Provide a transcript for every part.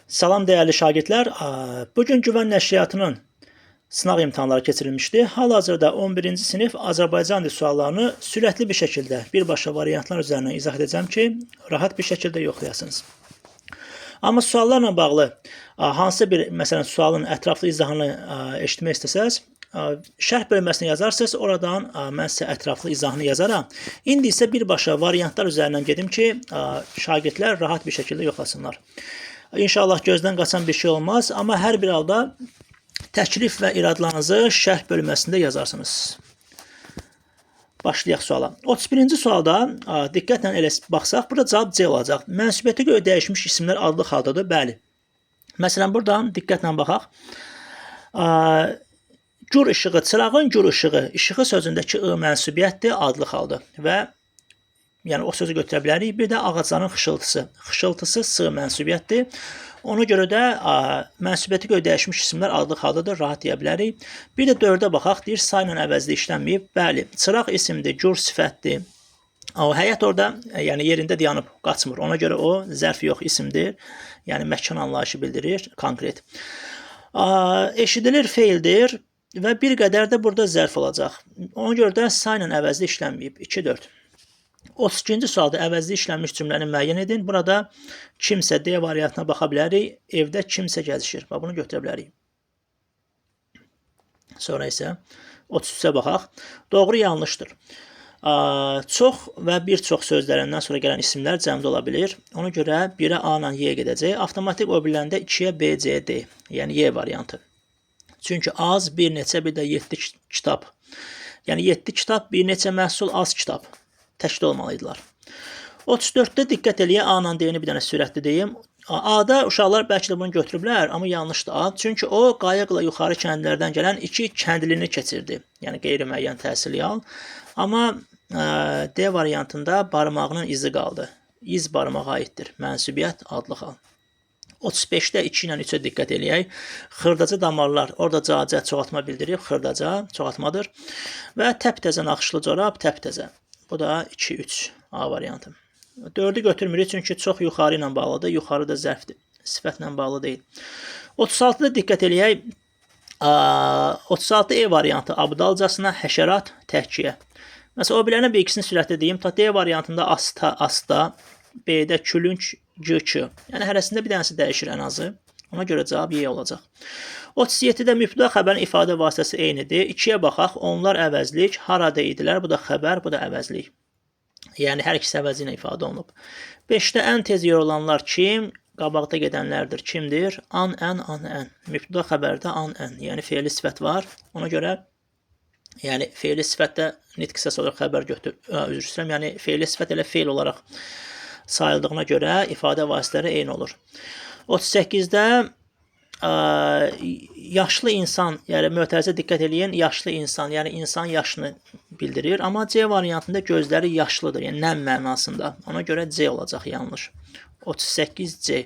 Salam dəyərli şagirdlər. Bugün Güvən Nəşriyyatının sınaq imtahanları keçirilmişdi. Hal-hazırda 11-ci sinif Azərbaycan dili suallarını sürətli bir şəkildə birbaşa variantlar üzərindən izah edəcəm ki, rahat bir şəkildə yoxlayasınız. Amma suallarla bağlı hansısa bir, məsələn, sualın ətraflı izahını eşitmək istəsəz, şərh bölməsini yazarsınız, oradan mən sizə ətraflı izahını yazaram. İndi isə birbaşa variantlar üzərindən gedim ki, şagirdlər rahat bir şəkildə yoxlasınlar. İnşallah gözdən qaçan bir şey olmaz, amma hər bir halda təklif və iradlarınızı şərh bölməsində yazarsınız. Başlayaq suala. 31-ci sualda diqqətlə elə baxsaq, burada cavab C olacaq. Mənsubiyyətə görə dəyişmiş isimlər adlı haldadır. Bəli. Məsələn, buradan diqqətlə baxaq. Gür işığı, çırağın gür işığı. İşığı sözündəki I mənsubiyyətdir, adlı haldır. Və yəni o sözü götürə bilərik. Bir də ağacların xışıltısı. Xışıltısı S mənsubiyyətdir. Ona görə də mənsubiyyətə görə dəyişmiş isimlər adlı haldadır, rahat deyə bilərik. Bir də 4-ə baxaq, deyir, sayla əvəzli işlənməyib. Bəli, çıraq isimdir, gür sifətdir. O həyət orada, yəni yerində dayanıb qaçmır. Ona görə o zərf yox isimdir. Yəni məkan anlayışı bildirir, konkret. Eşidilir feildir və bir qədər də burada zərf olacaq. Ona görə də sayla əvəzli işlənməyib. 2-4. 32-ci sualda əvəzli işlənmiş cümləni müəyyən edin. Burada kimsə D variantına baxa bilərik. Evdə kimsə gəzişir. Bunu götürə bilərik. Sonra isə 33-ə baxaq. Doğru, yanlışdır. Çox və bir çox sözlərindən sonra gələn isimlər cəmdə ola bilir. Ona görə 1-ə A ilə Y gedəcək. Avtomatik o birilərində 2-yə B, C, D. Yəni Y variantı. Çünki az, bir neçə, bir də 7 kitab. Yəni 7 kitab, bir neçə məhsul, az kitab. Təşkil olmalıydılar. 34-də diqqət eləyə A ilə D-ni bir dənə sürətli deyim. A-da uşaqlar bəlkə də bunu götürüblər, amma yanlışdır A. Çünki o qayıqla yuxarı kəndlərdən gələn 2 kəndlini keçirdi. Yəni qeyri-müəyyən təhsili al. Amma D variantında barmağının izi qaldı. İz barmağa aiddir. Mənsubiyyət adlı hal. 35-də 2 ilə 3-ə diqqət eləyək. Xırdaca damarlar, orada cacə çoxaltma bildirib, xırdaca çoxaltmadır. Və təptəzə naxışlı corab, təptəzə. Bu da 2-3 A variantı. 4-ü götürmürük çünki çox yuxarı ilə bağlıdır. Yuxarı da zərfdir. Sifətlə bağlı deyil. 36-da diqqət eləyək. 36 E variantı abdalcasına, həşərat, təhkiyə. Məsələn, o bilənə bir ikisini sürətli deyim. D variantında asta, asta, B-də külünc, G-Q. Yəni hərəsində bir dənəsi dəyişir ən azı. Ona görə cavab Y olacaq. 37-də mübtəda xəbərin ifadə vasitəsi eynidir. 2-yə baxaq. Onlar əvəzlik. Harada idilər? Bu da xəbər, bu da əvəzlik. Yəni hər ikisi əvəzi ilə ifadə olunub. 5-də ən tez yorulanlar kim? Qabaqda gedənlərdir. Kimdir? An, ən, an, ən. Mübtəda xəbərdə an, ən. Yəni fe'li sifət var. Ona görə yəni fe'li sifətdə nitq hissəsi olaraq xəbər üzr istəyirəm. Yəni fe'li sifət elə fe'l olaraq sayıldığına görə ifadə vasitələri eyni olur. 38-də yaşlı insan, yəni mötərizə diqqət eləyin, yaşlı insan, yəni insan yaşını bildirir. Amma C variantında gözləri yaşlıdır, yəni nəm mənasında. Ona görə C olacaq, yanlış. 38C.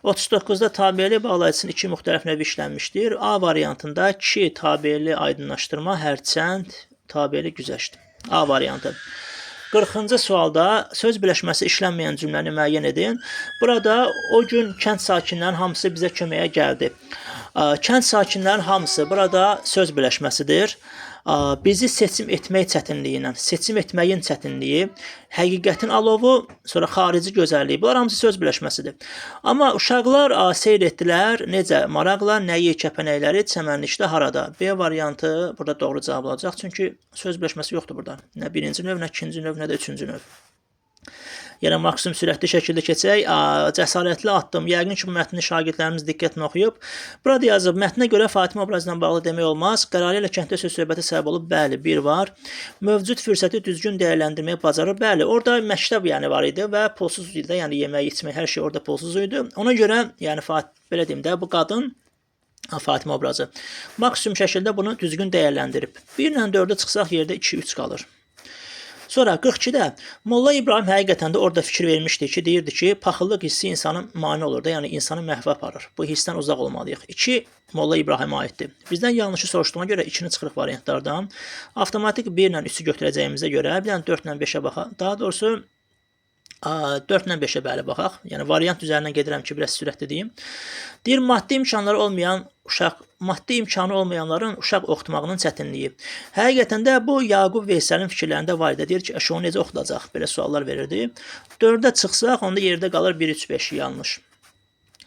39-da tabeli bağlayıcısının 2 müxtəlif növ işlənmişdir. A variantında 2 tabeli aydınlaşdırma, hərçənd tabeli güzəşt. A variantı. 40-cı sualda söz birləşməsi işlənməyən cümləni müəyyən edin. Burada o gün kənd sakinlərinin hamısı bizə köməyə gəldi. Kənd sakinlərinin hamısı burada söz birləşməsidir. Bizi seçim etmək çətinliyindən, seçim etməyin çətinliyi, həqiqətin alovu, sonra xarici gözəlliyi. Bunlar hamısı söz birləşməsidir. Amma uşaqlar seyr etdilər, necə maraqla, nəyi, kəpənəkləri, çəmənlikdə harada. B variantı burada doğru cavab olacaq. Çünki söz birləşməsi yoxdur burada. Nə birinci növ, nə ikinci növ, nə də üçüncü növ. Yəni maksimum sürətli şəkildə keçək. Cəsarətli addım. Yəqin ki, bu mətni şagirdlərimiz diqqətlə oxuyub. Burada yazıb, mətnə görə Fatimə obrazla bağlı demək olmaz. Qərarı ilə kənddə söz-söhbətə səbəb olub. Bəli, bir var. Mövcud fürsəti düzgün dəyərləndirməyə bacarır. Bəli, orada məktəb yəni var idi və pulsuz idi. Yəni yemək, içmək, hər şey orada pulsuz idi. Ona görə, yəni belə deyim də, bu qadın Fatimə obrazı maksimum şəkildə bunu düzgün dəyərləndirib. 1 ilə 4-ə çıxsaq yerdə 2-3 qalır. Sonra 42-də Molla İbrahim həqiqətən də orada fikir vermişdi ki, deyirdi ki, paxıllıq hissi insanın mane olur da, yəni insanı məhvə aparır. Bu hissdən uzaq olmalıyıq. 2 Molla İbrahimə aiddir. Bizdən yanlışı soruşduğuna görə 2-ni çıxırıq variantlardan. Avtomatik 1 ilə 3-ü götürəcəyimizə görə, bir dənə 4 ilə 5-ə baxaq. Daha doğrusu 4 ilə 5-ə bəli baxaq. Yəni variant üzərindən gedirəm ki, biraz sürətli deyim. Deyir, maddi imkanları olmayanların uşaq oxutmağının çətinliyi. Həqiqətən də bu Yaqub Veysəlin fikirlərində var idi. Deyir ki, onu necə oxutacaq? Belə suallar verirdi. 4-də çıxsaq, onda yerdə qalır 1, 3, 5 yanlış.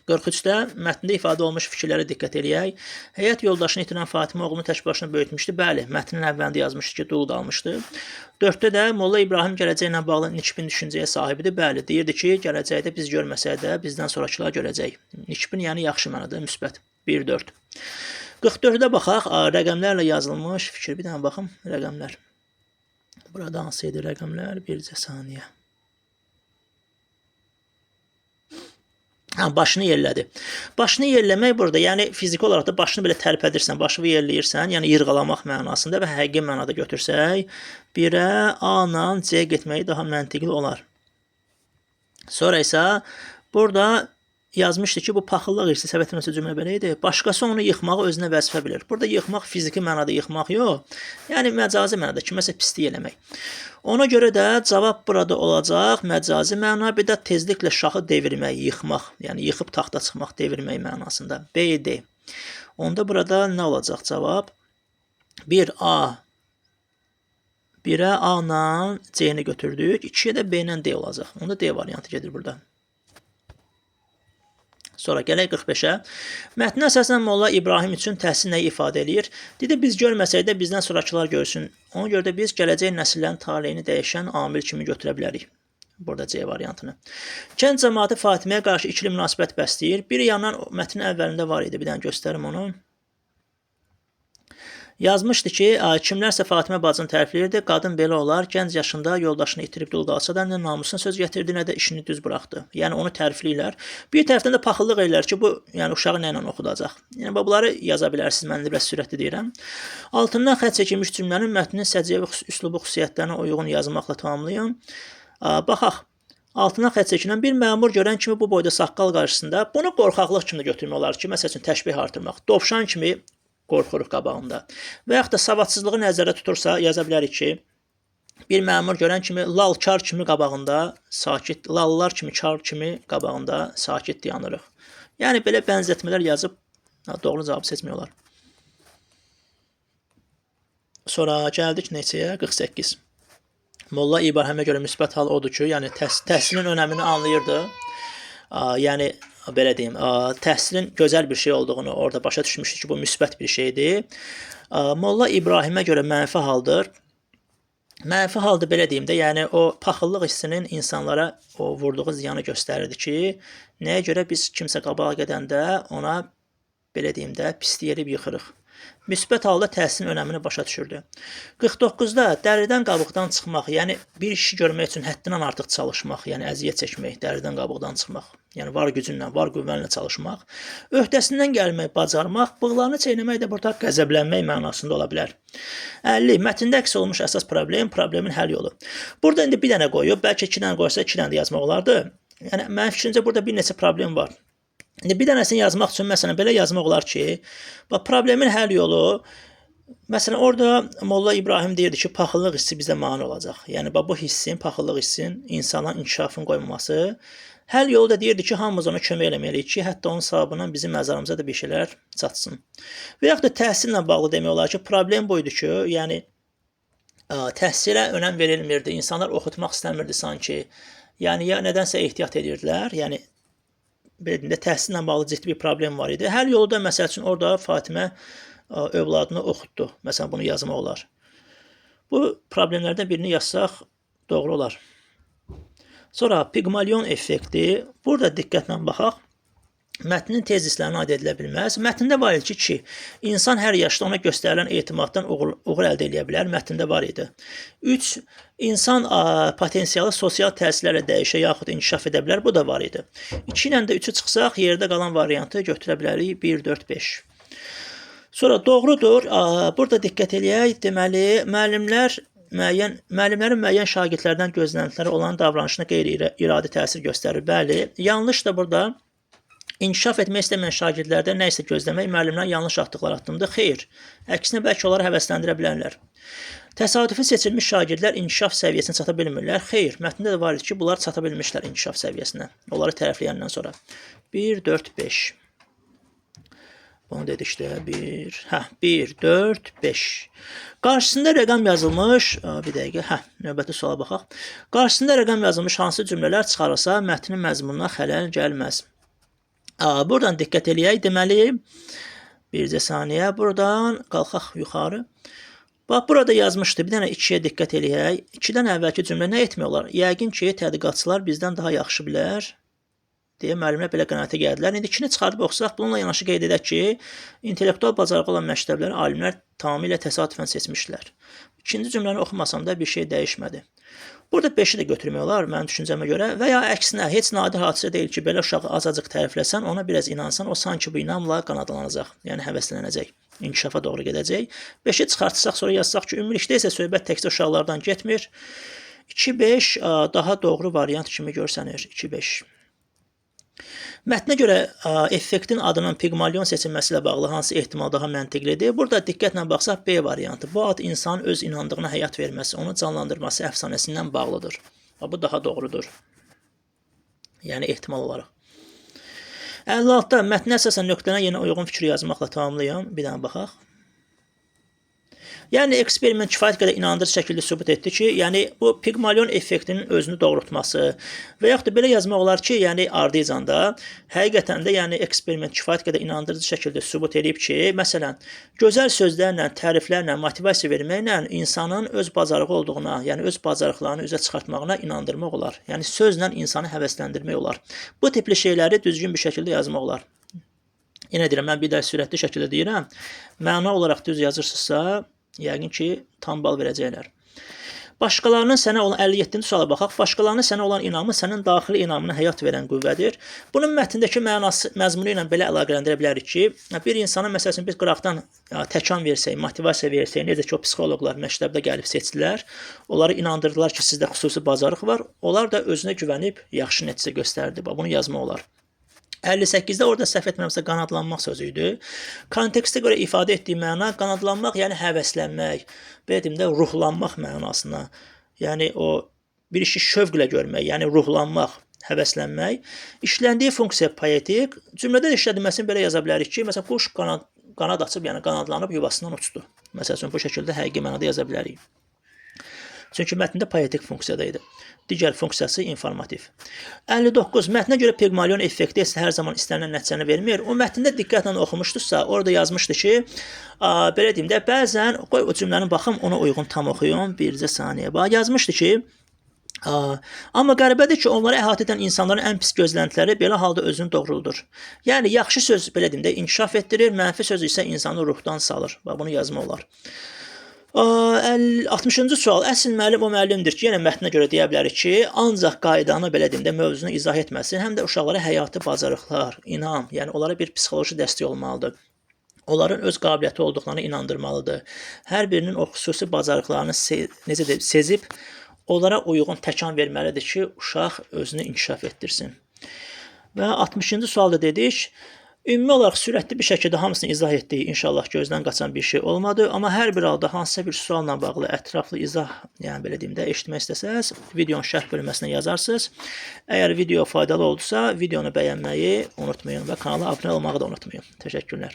43-də mətndə ifadə olmuş fikirlərə diqqət eləyək. Həyat yoldaşını itirən Fatimə oğlunu tək başına böyütmüşdü. Bəli, mətnin əvvəlində yazmışdı ki, dul qalmışdı. 4-də də Molla İbrahim gələcəklə bağlı nikbin düşüncəyə sahibidir. Bəli, deyirdi ki, gələcəkdə biz görməsək də bizdən sonrakılar görəcək. Nikbin yəni yaxşı mənada, müsbət. 1, 4. 44-də baxaq, rəqəmlərlə yazılmış fikir. Bir dənə baxım, rəqəmlər. Burada hansı idi rəqəmlər? Bircə saniyə. Başını yerlədi. Başını yerləmək burada, yəni fiziki olaraq da başını belə tərpədirsən, başını yerləyirsən, yəni yırğalamaq mənasında və həqiqi mənada götürsək, 1-ə A ilə C getməyi daha məntiqli olar. Sonra isə burada yazmışdı ki, bu paxıllıq hissi səbətin nəsə cümlə belə idi. Başqası onu yıxmağı özünə vəzifə bilir. Burada yıxmaq fiziki mənada yıxmaq yox, yəni məcazi mənada kiməsə pislik eləmək. Ona görə də cavab burada olacaq məcazi məna, bir də tezliklə şahı devirmək, yıxmaq, yəni yıxıb taxta çıxmaq, devirmək mənasında. B, D. Onda burada nə olacaq cavab? 1A. 1-ə A ilə C-ni götürdük, 2-yə də B ilə D olacaq. Onda D variantı gedir burada. Sonra gələk 45-ə. Mətnə əsasən Molla İbrahim üçün təhsil nəyi ifadə eləyir? Dedi, biz görməsək də bizdən sonrakılar görsün. Ona görə də biz gələcək nəsillərin taleyini dəyişən amil kimi götürə bilərik. Burada C variantını. Kənd cəmaatı Fatiməyə qarşı ikili münasibət bəsləyir. Bir yandan mətnin əvvəlində var idi. Bir dənə göstərim onu. Yazmışdı ki, kimlərsə Fatimə bacını tərifləyirdi, qadın belə olar, gənc yaşında yoldaşını itirib dul qalsa da nə namusuna söz gətirdi, nə də işini düz buraxdı. Yəni onu tərifləyirlər. Bir tərəfdən də paxıllıq edirlər ki, bu yəni uşağı nə ilə oxudacaq. Yəni bunları yaza bilərsiniz, mən də biraz sürətli deyirəm. Altından xətt çəkilmiş cümlənin mətnin səciyyəvi üslubu xüsusiyyətlərinə uyğun yazmaqla tamamlayın. Baxaq. Altından xətt çəkilən bir məmur görən kimi bu boyda saqqal qarşısında bunu qorxaqlıq kimi götürmək olar ki, məsəl üçün təşbih artırmaq. Dovşan kimi qorxuruq qabağında. Və yaxud da savadsızlığı nəzərdə tutursa, yaza bilərik ki, bir məmur görən kimi lalkar kimi qabağında sakit, lallar kimi, kar kimi qabağında sakit dayanırıq. Yəni belə bənzətmələr yazıb doğru cavabı seçmək olar. Sonra gəldik neçəyə? 48. Molla İbrahimə görə müsbət hal odur ki, yəni təhsilin önəmini anlayırdı. Yəni belə deyim, təhsilin gözəl bir şey olduğunu orada başa düşmüşdü ki, bu müsbət bir şeydir. Molla İbrahimə görə mənfi haldır. Mənfi haldır belə deyim də, yəni o paxıllıq hissinin insanlara o vurduğu ziyanı göstərirdi ki, nəyə görə biz kimsə qabağa gedəndə ona belə deyim də pislik edib yıxırıq. Müsbət halda təhsilin önəmini başa düşürdü. 49-da dəridən qabıqdan çıxmaq, yəni bir işi görmək üçün həddindən artıq çalışmaq, yəni əziyyət çəkmək, dəridən qabıqdan çıxmaq, yəni var gücünlə, var qüvvənlə çalışmaq, öhdəsindən gəlmək, bacarmaq, bığlarını çeynəmək də burada qəzəblənmək mənasında ola bilər. 50. Mətndə əks olunmuş əsas problemin həll yolu. Burada indi bir dənə qoyub, bəlkə 2 dənə qoysa 2 dənə də yazmaq olardı. Yəni mənim fikrimcə burada bir neçə problem var. İndi bir dənəsini yazmaq üçün məsələn belə yazmaq olar ki, problemin həll yolu, məsələn orada Molla İbrahim deyirdi ki, paxıllıq hissi bizə mane olacaq. Yəni bu hissin, paxıllıq hissin insanın inkişafını qoymaması. Həll yolu da deyirdi ki, hamımız ona kömək eləməliyik ki, hətta onun savabından bizim məzarımıza da bir şeylər çatsın. Və yaxud da təhsillə bağlı demək olar ki, problem buydu ki, yəni təhsilə önəm verilmirdi, insanlar oxutmaq istəmirdi sanki. Yəni ya nədənsə ehtiyat edirdilər, yəni belində təhsillə bağlı ciddi bir problem var idi. Həll yolu da məsəl üçün orada Fatimə övladını oxutdu. Məsələn, bunu yazmaq olar. Bu problemlərdən birini yazsaq doğru olar. Sonra Pigmalion effekti. Burada diqqətlə baxaq. Mətnin tezislərini aid edilə bilməz. Mətndə var idi ki, insan hər yaşda ona göstərilən etimaddan uğur əldə edə bilər. Mətndə var idi. 3. İnsan potensialı sosial təsirlərlə dəyişə yaxud inkişaf edə bilər. Bu da var idi. 2 ilə də 3-ü çıxsaq, yerdə qalan variantı götürə bilərik. 1, 4, 5. Sonra doğrudur. Burada diqqət eləyək. Deməli, müəllimlərin müəyyən şagirdlərdən gözləntiləri olan davranışına qeyri-iradi təsir göstərir. Bəli, yanlış da burada. İnkişaf etmək istəməyən şagirdlərdən nə isə gözləmək müəllimlərin yanlış atdıqları addımdır. Xeyr, əksinə bəlkə onları həvəsləndirə bilərlər. Təsadüfi seçilmiş şagirdlər inkişaf səviyyəsinə çata bilmirlər. Xeyr, mətndə də var idi ki, bunlar çata bilmişlər inkişaf səviyyəsinə. Onları tərəfləyəndən sonra. 1, 4, 5. Bunu dedik də 1, 4, 5. Qarşısında rəqəm yazılmış, bir dəqiqə, növbəti suala baxaq. Qarşısında rəqəm yazılmış hansı cümlələr çıxarılsa mətnin məzmununa xələl gəlməz. Buradan diqqət eləyək. Deməli, bircə saniyə. Buradan qalxaq yuxarı. Bax, burada yazmışdı. Bir dənə 2-yə diqqət eləyək. 2-dən əvvəlki cümlə nə etmək olar? Yəqin ki, tədqiqatçılar bizdən daha yaxşı bilər deyə müəllimlər belə qənaətə gəldilər. İndi 2-ni çıxardıb oxusaq, bununla yanaşı qeyd edək ki, intellektual bacarığı olan məktəbləri alimlər tamamilə təsadüfən seçmişdilər. İkinci cümləni oxumasam da bir şey dəyişmədi. Burada 5-i də götürmək olar mənim düşüncəmə görə və ya əksinə heç nadir hadisə deyil ki, belə uşağı azacıq tərifləsən, ona biraz inansan, o sanki bu inamla qanadlanacaq, yəni həvəslənəcək, inkişafa doğru gedəcək. 5-i çıxartsaq, sonra yazsaq ki, ümumilikdə isə söhbət təkcə uşaqlardan getmir. 2-5 daha doğru variant kimi görsənir. 2-5. Mətnə görə effektin adının Pigmalion seçilməsi ilə bağlı hansı ehtimal daha məntiqlidir? Burada diqqətlə baxsaq B variantı. Bu ad insanın öz inandığına həyat verməsi, onu canlandırması əfsanəsindən bağlıdır. Bu daha doğrudur. Yəni ehtimal olaraq. 56-da mətnə əsasən nöqtələrinə yenə uyğun fikri yazmaqla tamamlayın. Bir dənə baxaq. Yəni eksperiment kifayət qədər inandırıcı şəkildə sübut etdi ki, yəni bu Pigmalion effektinin özünü doğrultması və yaxud da belə yazmaq olar ki, yəni ardıcanda həqiqətən də yəni eksperiment kifayət qədər inandırıcı şəkildə sübut edib ki, məsələn, gözəl sözlərlə, təriflərlə, motivasiya verməklə insanın öz bacarığı olduğuna, yəni öz bacarıqlarını üzə çıxartmağına inandırmaq olar. Yəni sözlə insanı həvəsləndirmək olar. Bu tipli şeyləri düzgün bir şəkildə yazmaq olar. Yenə deyirəm, mən bir də sürətli şəkildə deyirəm. Məna olaraq düz yazırsınızsa, yəqin ki, tam bal verəcəklər. Başqalarının sənə olan 57-ci suala baxaq. Başqalarının sənə olan inamı sənin daxili inamına həyat verən qüvvədir. Bunun mətndəki məzmunu ilə belə əlaqələndirə bilərik ki, bir insana məsələn biz qıraqdan təkan versək, motivasiya versək, necə ki o psixoloqlar məktəbdə gəlib seçdilər, onları inandırdılar ki, sizdə xüsusi bacarıq var. Onlar da özünə güvənib yaxşı nəticə göstərdi. Bunu yazmaq olar. 58-də orada səhv etmirəmsə qanadlanmaq sözü idi. Kontekstə görə ifadə etdiyi məna qanadlanmaq, yəni həvəslənmək, belə deyim də ruhlanmaq mənasına. Yəni o bir işi şövqlə görmək, yəni ruhlanmaq, həvəslənmək. İşləndiyi funksiya poetik. Cümlədə işlədilməsini belə yaza bilərik ki, məsələn quş qanad açıb, yəni qanadlanıb yuvasından uçdu. Məsələn bu şəkildə həqiqi mənada yaza bilərik. Çünki mətndə poetik funksiyada idi. Digər funksiyası informativ. 59. Mətnə görə Pigmalion effekti hər zaman istənilən nəticəni vermir. O mətndə diqqətlə oxumuşdursa, orada yazmışdı ki, belə deyim də, bəzən, qoy o cümləni baxım, ona uyğun tam oxuyum, bircə saniyə. Yazmışdı ki, amma qəribədir ki, onları əhatə edən insanların ən pis gözləntiləri belə halda özünü doğruldur. Yəni, yaxşı söz, belə deyim də, inkişaf etdirir, mənfi söz isə insanı ruhdan salır. Bunu yazma olar. 60-cı sual. Əsl müəllim o müəllimdir ki, yenə mətnə görə deyə bilərik ki, ancaq qaydanı, belə deyim də, mövzunu izah etməsin, həm də uşaqlara həyati bacarıqlar, inam, yəni onlara bir psixoloji dəstək olmalıdır. Onların öz qabiliyyəti olduqlarını inandırmalıdır. Hər birinin o xüsusi bacarıqlarını sezib, onlara uyğun təkan verməlidir ki, uşaq özünü inkişaf etdirsin. Və 60-cı sualda dedik, ümumi olaraq sürətli bir şəkildə hamısını izah etdik. İnşallah gözdən qaçan bir şey olmadı. Amma hər bir halda hansısa bir sualla bağlı ətraflı izah, yəni belə deyim də, eşitmək istəsəz, videonun şərh bölməsinə yazarsınız. Əgər video faydalı oldusa, videonu bəyənməyi unutmayın və kanala abunə olmağı da unutmayın. Təşəkkürlər.